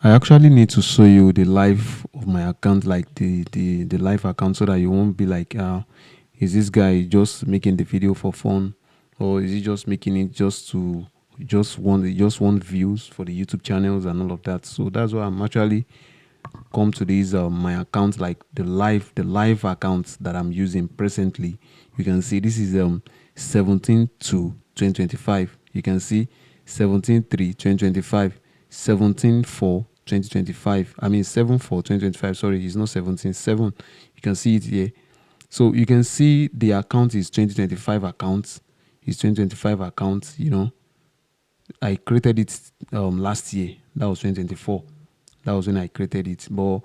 I actually need to show you the live of my account, like the live account, so that you won't be like, is this guy just making the video for fun, or is he just making it just to just want views for the YouTube channels and all of that. So that's why I'm actually come to this my account, like the live account that I'm using presently. You can see this is 17 to 2025. You can see 17 3 2025, 17 4 2025. I mean 7 4 2025. Sorry, it's not 17 7. You can see it here. So you can see the account is 2025 account. It's 2025 account. I created it last year. That was 2024. That was when I created it. But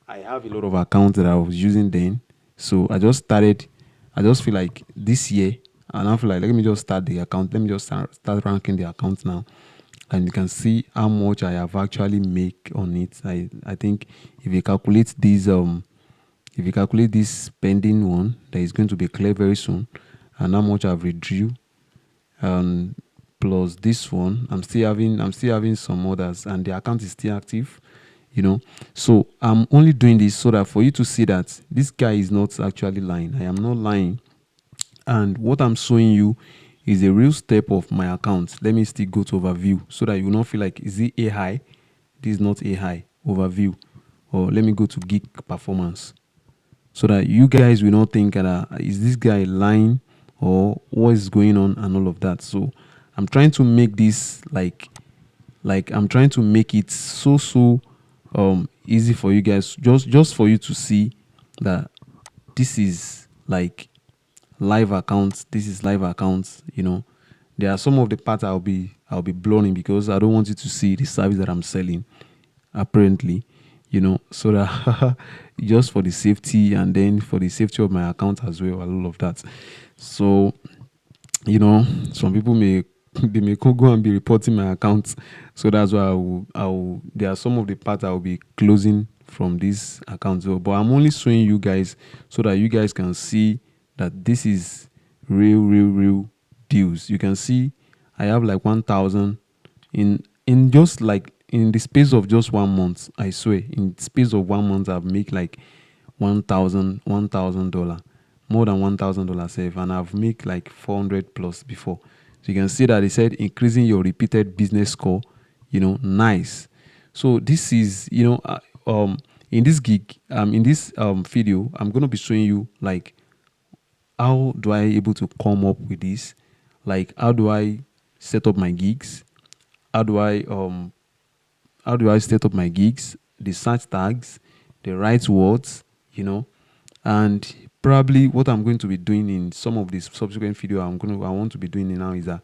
I have a lot of accounts that I was using then. So I just started. I just feel like this year, and I feel like let me just start the account. Let me just start ranking the account now, and you can see how much I have actually make on it. I think if you calculate this spending one, that is going to be clear very soon, and how much I've withdrew, and plus this one, I'm still having some others, and the account is still active. So I'm only doing this so that for you to see that this guy is not actually lying. I am not lying, and what I'm showing you is a real step of my account. Let me still go to overview so that you will not feel like, is it AI? This is not AI. Overview. Or let me go to gig performance so that you guys will not think that is this guy lying or what is going on and all of that. So I'm trying to make this like I'm trying to make it so easy for you guys, just for you to see that this is like live accounts. This is live accounts. There are some of the parts I'll be blurring because I don't want you to see the service that I'm selling apparently, so that just for the safety, and then for the safety of my account as well, and all of that. So some people may they may go and be reporting my account. So that's why I will there are some of the parts I will be closing from this account. So, but I'm only showing you guys so that you guys can see that this is real deals. You can see I have like 1,000 in just like in the space of just 1 month. I swear, in the space of 1 month, I've made like $1,000, more than $1,000 save, and I've made like 400 plus before. So you can see that they said increasing your repeated business score. Nice. So this is in this gig in this video, I'm gonna be showing you like how do I able to come up with this, like how do I set up my gigs, how do I set up my gigs, the search tags, the right words, and probably what I'm going to be doing in some of these subsequent video I want to be doing now is that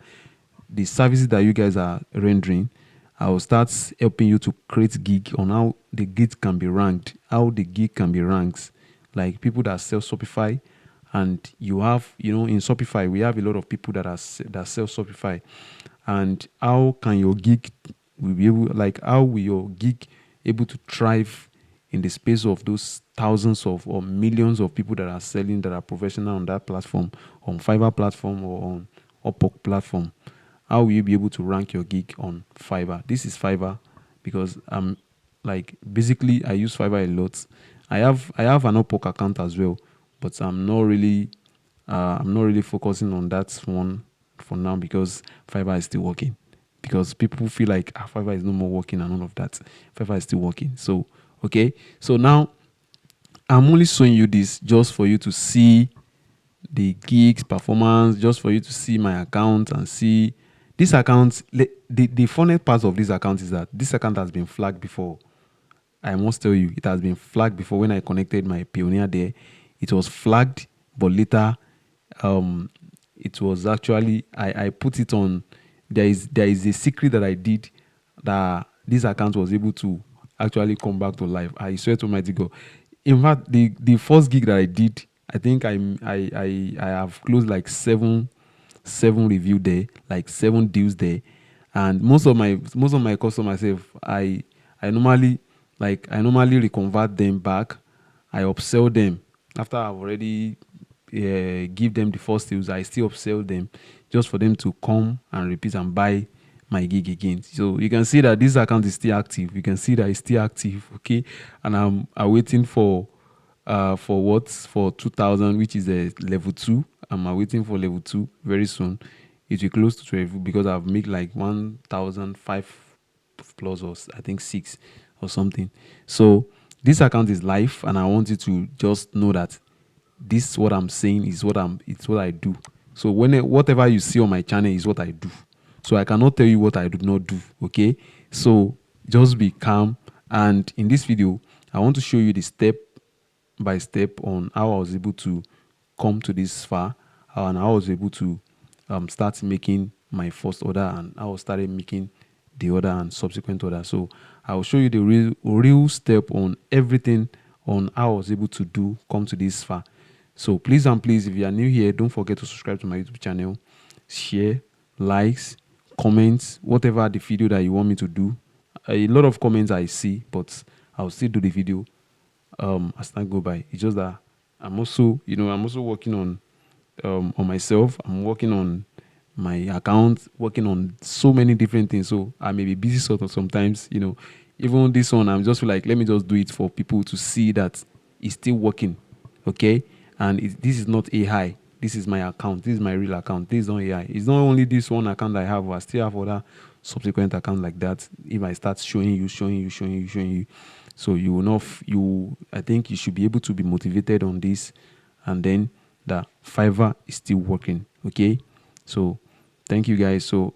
the services that you guys are rendering, I will start helping you to create gig on how the gig can be ranked, like people that sell Shopify. And you have, in Shopify, we have a lot of people that sell Shopify. And how can your gig will be able, like how will your gig able to thrive in the space of those thousands of or millions of people that are selling, that are professional on that platform, on Fiverr platform or on Upwork platform? How will you be able to rank your gig on Fiverr? This is Fiverr because like basically I use Fiverr a lot. I have an Upwork account as well, but I'm not really focusing on that one for now because Fiverr is still working. Because people feel like Fiverr is no more working and all of that. Fiverr is still working. So okay. So now I'm only showing you this just for you to see the gigs performance, just for you to see my account and see this account. The funny part of this account is that this account has been flagged before. I must tell you, it has been flagged before. When I connected my Pioneer there, it was flagged, but later um it was actually I put it on. There is a secret that I did that this account was able to actually come back to life. I swear to mighty God. In fact, the first gig that I did, I think I have closed like seven review there, like 7 deals there. And most of my customers sef, I normally reconvert them back. I upsell them after I've already give them the first deals. I still upsell them just for them to come and repeat and buy my gig again. So you can see that this account is still active. You can see that it's still active. Okay. And I'm waiting for what? For 2000, which is a level 2. I'm waiting for level 2 very soon. It will close to 12 because I've made like 1005 plus, or I think 6 or something. So this account is live, and I want you to just know that this what I'm saying is it's what I do. So whatever you see on my channel is what I do. So I cannot tell you what I do not do. Okay. So just be calm. And in this video, I want to show you the step by step on how I was able to come to this far, and how I was able to start making my first order, and how I started making the order and subsequent order. So I will show you the real step on everything on how I was able to come to this far. So please and please, if you are new here, don't forget to subscribe to my YouTube channel, share, likes, comments, whatever the video that you want me to do. A lot of comments I see, but I'll still do the video as time go by. It's just that I'm also working on myself. I'm working on my account, working on so many different things. So I may be busy sort of sometimes, even this one, I'm just like, let me just do it for people to see that it's still working. Okay. And this is not AI. This is my account. This is my real account. This is not AI. It's not only this one account I have. I still have other subsequent accounts like that. If I start showing you, so you will not. I think you should be able to be motivated on this, and then the Fiverr is still working. Okay. So thank you guys. So